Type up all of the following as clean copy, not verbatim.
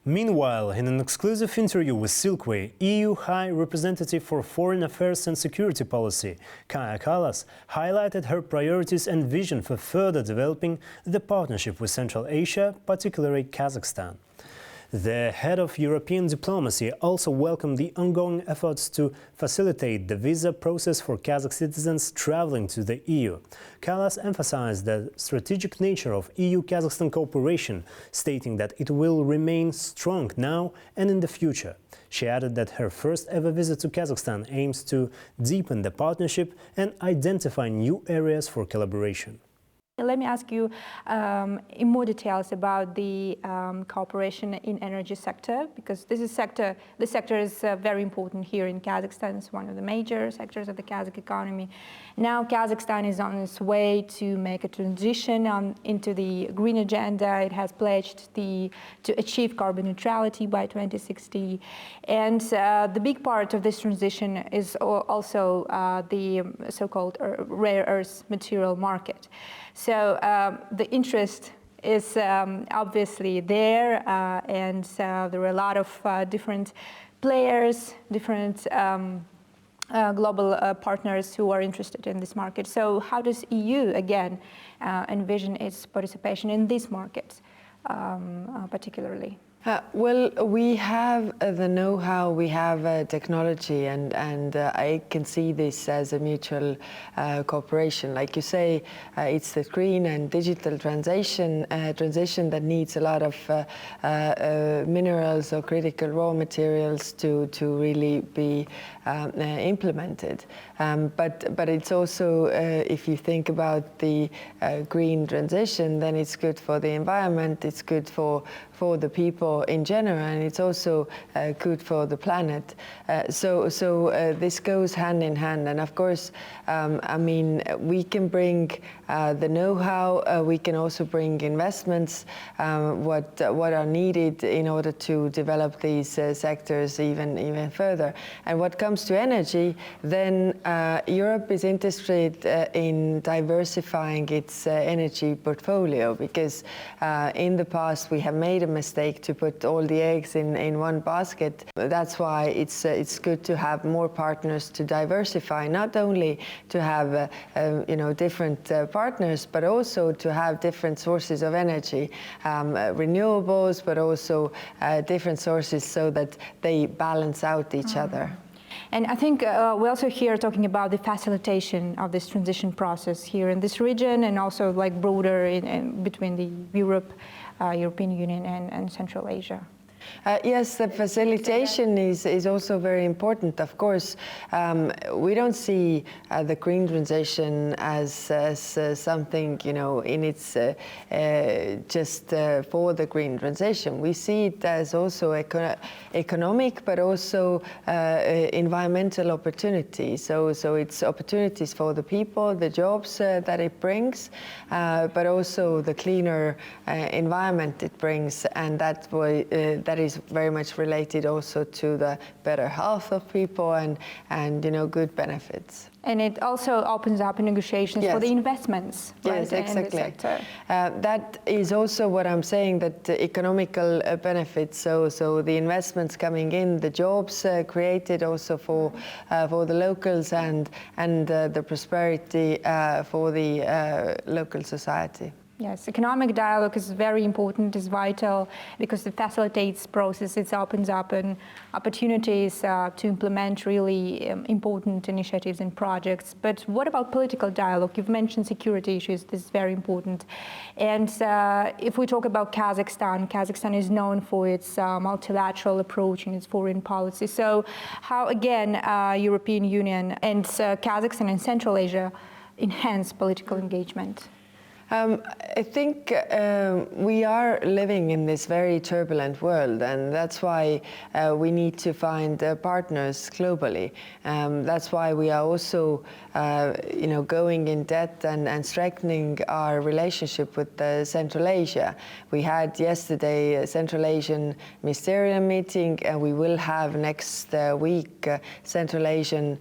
Meanwhile, in an exclusive interview with Silkway, EU High Representative for Foreign Affairs and Security Policy, Kaja Kallas, highlighted her priorities and vision for further developing the partnership with Central Asia, particularly Kazakhstan. The head of European diplomacy also welcomed the ongoing efforts to facilitate the visa process for Kazakh citizens traveling to the EU. Kallas emphasized the strategic nature of EU-Kazakhstan cooperation, stating that it will remain strong now and in the future. She added that her first-ever visit to Kazakhstan aims to deepen the partnership and identify new areas for collaboration. Let me ask you in more details about the cooperation in energy sector, because this sector is very important here in Kazakhstan. It's one of the major sectors of the Kazakh economy. Now Kazakhstan is on its way to make a transition into the green agenda. It has pledged to achieve carbon neutrality by 2060. And the big part of this transition is also the so-called rare earth material market. So the interest is obviously there, and there are a lot of different players, different global partners who are interested in this market. So how does EU, again, envision its participation in these markets particularly? Well, we have the know-how, we have technology, and I can see this as a mutual cooperation. Like you say, it's the green and digital transition that needs a lot of minerals or critical raw materials to really be implemented. But it's also, if you think about the green transition, then it's good for the environment, it's good for the people in general, and it's also good for the planet. So this goes hand in hand. And of course, I mean, we can bring the know-how, we can also bring investments, what are needed in order to develop these sectors even further. And what comes to energy, then Europe is interested in diversifying its energy portfolio, because in the past we have made a mistake to put all the eggs in one basket. That's why it's good to have more partners to diversify, not only to have different partners, but also to have different sources of energy, renewables, but also different sources, so that they balance out each other. And I think we're also here talking about the facilitation of this transition process here in this region, and also like broader between the European Union and Central Asia. Yes, the facilitation is also very important. Of course, we don't see the green transition as something, in its just for the green transition. We see it as also economic, but also environmental opportunities. So it's opportunities for the people, the jobs that it brings, but also the cleaner environment it brings, and that is very much related also to the better health of people and good benefits. And it also opens up negotiations for the investments, right? Yes, exactly. In the sector. That is also what I'm saying, that economical benefits, so the investments coming in, the jobs created also for the locals, and the prosperity for the local society. Yes, economic dialogue is very important, is vital, because it facilitates process, it opens up opportunities to implement really important initiatives and projects. But what about political dialogue? You've mentioned security issues, this is very important. And if we talk about Kazakhstan is known for its multilateral approach in its foreign policy. So how, again, European Union and Kazakhstan and Central Asia enhance political engagement? I think we are living in this very turbulent world, and that's why we need to find partners globally. That's why we are also, going in depth and strengthening our relationship with Central Asia. We had yesterday a Central Asian ministerial meeting, and we will have next week Central Asian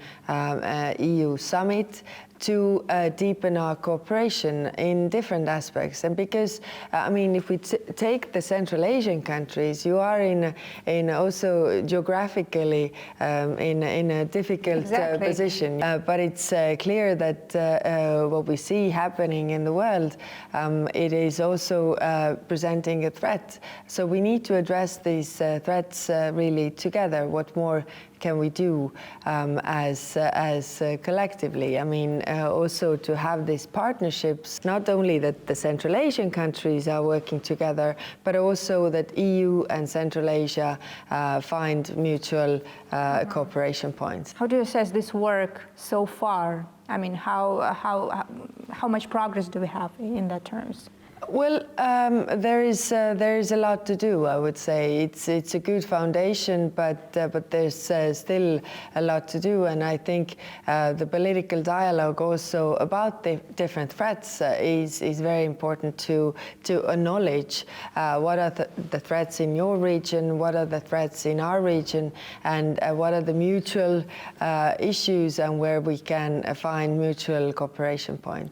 EU summit to deepen our cooperation in different aspects. And because, I mean, if we take the Central Asian countries, you are in also geographically in a difficult position. But it's clear that what we see happening in the world, it is also presenting a threat. So we need to address these threats really together. What more can we do as collectively? I mean, also to have these partnerships, not only that the Central Asian countries are working together, but also that EU and Central Asia find mutual cooperation points. How do you assess this work so far? I mean, how much progress do we have in that terms? Well, there is a lot to do, I would say. It's a good foundation, but there's still a lot to do, and I think the political dialogue also about the different threats is very important to acknowledge what are the threats in your region, what are the threats in our region, and what are the mutual issues and where we can find mutual cooperation points.